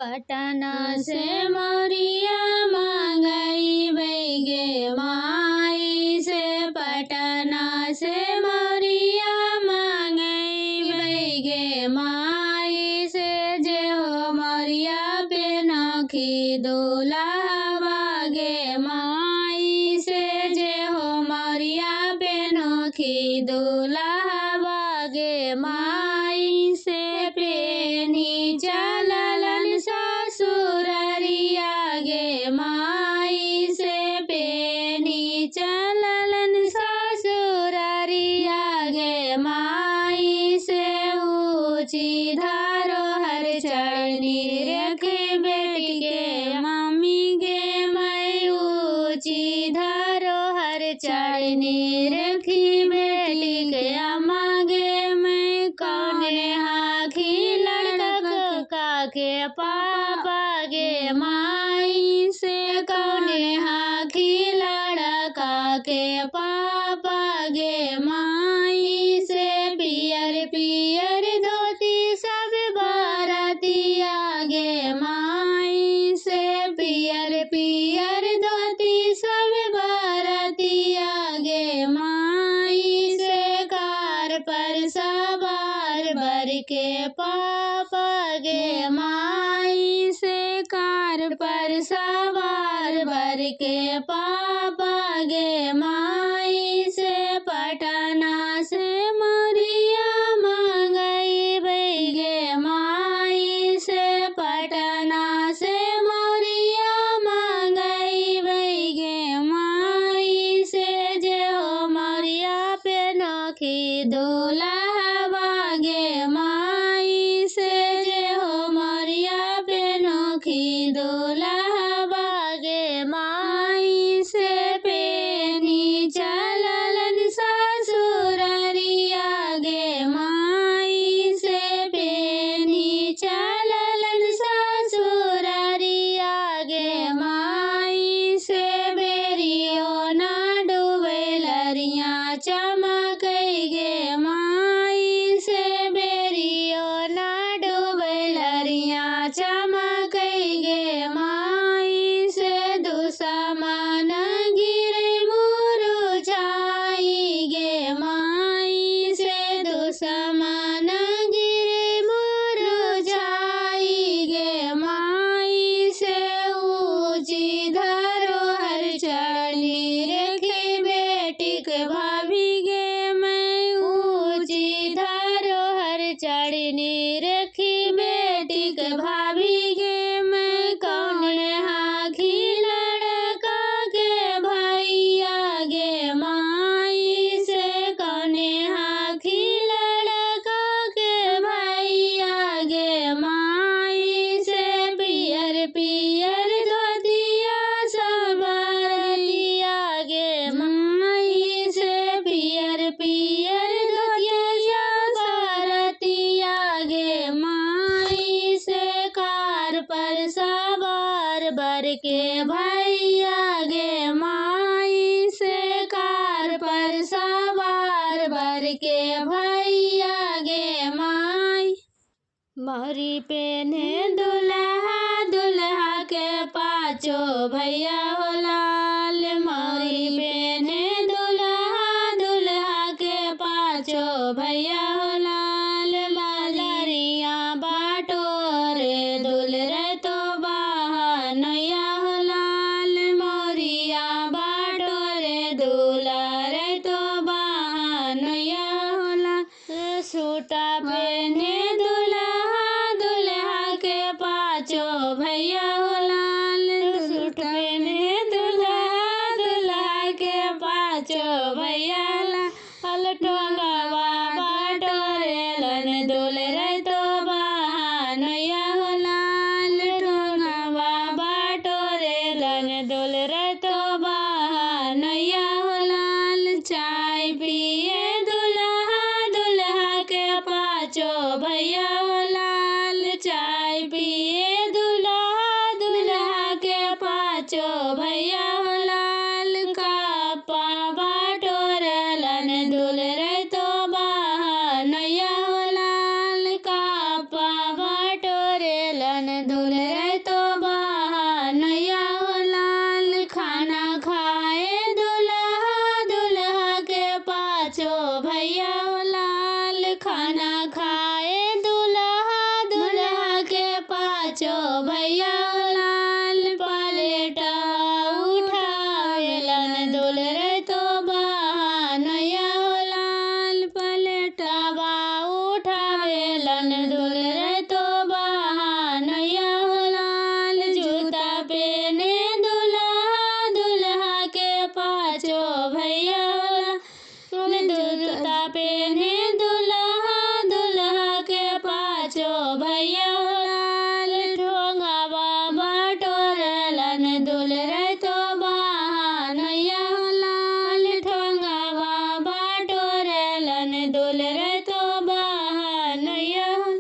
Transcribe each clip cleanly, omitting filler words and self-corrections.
पटना से मोरिया मंगई गे माई से, पटना से मोरिया मंगई गे माई से, जे हो मोरिया पे नखी दुल्हवा गे माई से, जे हो मोरिया पे नखी दुल्हवा गे माई से, पेनी चललन ससुररिया गे माई से, पेनी चललन ससुररिया गे माई से, ऊँची धरोहर चढ़नी रखी बेटी के मम्मी गे मैं, ऊँची धरोहर चढ़नी रखी बेटी के अम्मा गे मैं, कौने हाखी लड़का के पापा गे माई से, कौने हाखी लड़का के पापा गे माई से, पियर पियर धोती सब बारातिया गे माई से, पियर पियर धोती सब बारातिया गे माई से, कार पर सवार बर के पापा गे माई से, कार पर सवार बर के पापा गे माई से, पटना से मोरिया मंगई गे माई से, पटना से मोरिया मंगई गे माई से, जे हो मोरिया पे नखी दुल्हवा गे माई से, जे हो मोरिया पे नखी दुल्हवा गे माई से, पेनी चललन ससुररिया गे माई से, पेनी चललन ससुररिया गे माई से, बेरियो ना डूबे लरिया चमक गे माई से, बेरियो ना डूबे लरिया चमक गे माई से, दुश्मन गिरे मुरझाई गे माई से, दुश्मन गिरे मुरझाई गे माई से, ऊँची धरोहर चढ़नी रखी बेटी के भाभी गे मैं, ऊँची धरोहर चढ़नी रखी बेटी के भाभी गे मैं, कौने हाखी लड़का के भैया गे माई से, कौने हाखी लड़का के भैया गे माई से, पियर पियर धोतिया सबरिया गे माई से, पियर पियर धोतिया सरतिया गे माई से, कार पर सवार बर के भैया गे माई से, कार पर सवार बर के भैया गे माई, मोरी पेन्हे दुल्हा दुल्हा के पाँचो भैया हो लाल, मोरी पेन्हे दुल्हा दुल्हा के पाँचो भैया हो लाल, मलरिया बाटोरे दुल रे तो बहनोया हो लाल, मोरिया बाटोरे दूल्हा रे तो बहनोया हो लाल, सूटा पेन्हे दुल्हा दुल्हा के पाँचो भैया हो लाल, सूट पेन्हे दुल्हा दुल्हा के पाँचो भैया लाल, टोंगवा बाटोरे लन दुल रे तो बहनोया हो लाल, टोंगवा बाटोरे लन दुल रे तो बहनोया हो लाल, चाय पिए दुल्हा दुल्हा के पाँचो भैया हो लाल, चाय पिए दुल्हा डोल रहे तो बहनोइया हो लाल खाना खाए दुल्हा दुल्हा के पाँचों भैया हो लाल खाना खाए दुल्हा दुल्हा के पाँचों भैया हो लाल प्लेट उठावेलन डोल रहे तो बहनोइया हो लाल प्लेटवा उठावेलन डोल रहे तो बहनोइया हो लाल जूता पहने दुल्हा दुल्हा के पाँचों भैया हो लाल जूता पहने दुल्हा दुल्हा के पाँचों भैया हो लाल ठोंगावा बटोरलन डोल रहे तो बहनोइया हो लाल ठोंगावा बटोरलन डोल रहे तो बहनोइया हो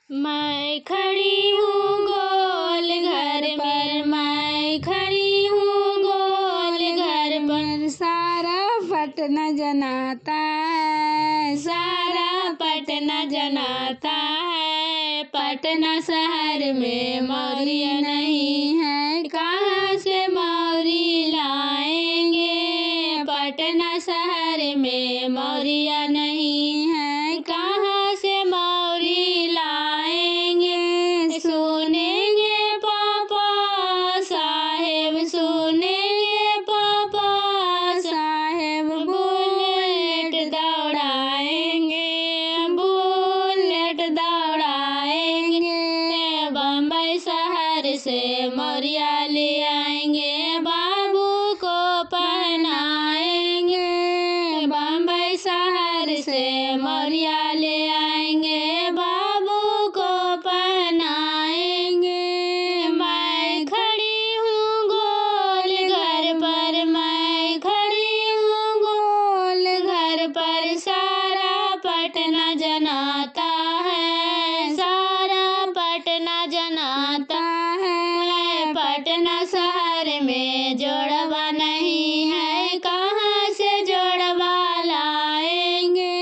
मैं खड़ी हूँ गोल घर पर मैं खड़ी हूँ गोल घर पर सारा पटना जनाता है सारा पटना जनाता है पटना शहर में मौरी नहीं है कहाँ से मौरी लाएंगे पटना शहर में मौरिया नहीं है कहाँ से मौरी लाएंगे सुनेंगे पापा साहेब सुनेंगे पापा साहेब बुलेट दौड़ाएंगे बुलेट दौड़ाएंगे बम्बई शहर से मौरिया ले आएंगे बाबू को पहनाएंगे बम्बई शहर से मौरिया ले आएंगे बाबू को पहनाएंगे मैं खड़ी हूँ गोल घर पर मैं खड़ी हूँ गोल घर पर सारा पटना जनाता है सारा पटना जनाता है पटना शहर में जोड़वा नहीं है कहाँ से जोड़वा लाएंगे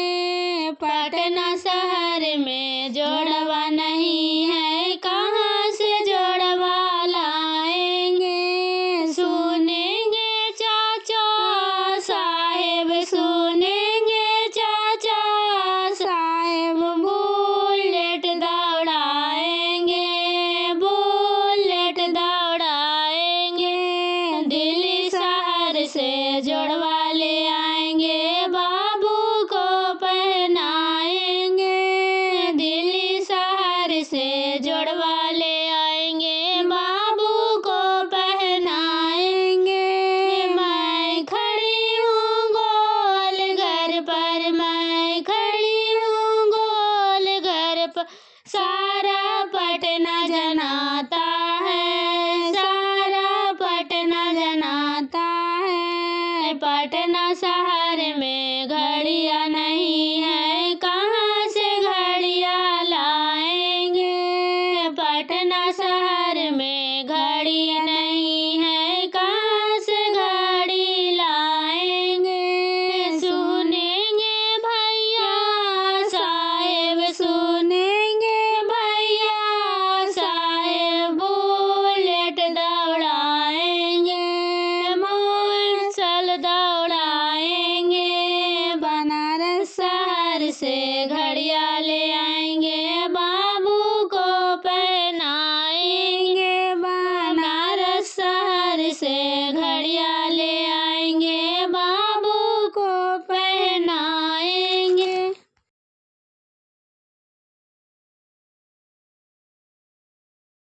पटना शहर में जोड़वा नहीं है कहाँ से जोड़वा लाएंगे सुनेंगे चाचा साहेब सुनेंगे चाचा साहेब बुलेट दौड़ाएंगे बुलेट दौड़ाएंगे दिल्ली शहर से जोड़वा ले आएंगे बाबू को पहनाएंगे दिल्ली शहर से जोड़वा ले आएंगे बाबू को पहनाएंगे मैं खड़ी हूँ गोल घर पर मैं खड़ी हूँ गोल घर पर सारा पटना जनाता है सारा पटना जनाता है पटना शहर में घड़ियाँ नहीं है कहाँ से घड़ियाँ लाएंगे पटना शहर में घड़ी नहीं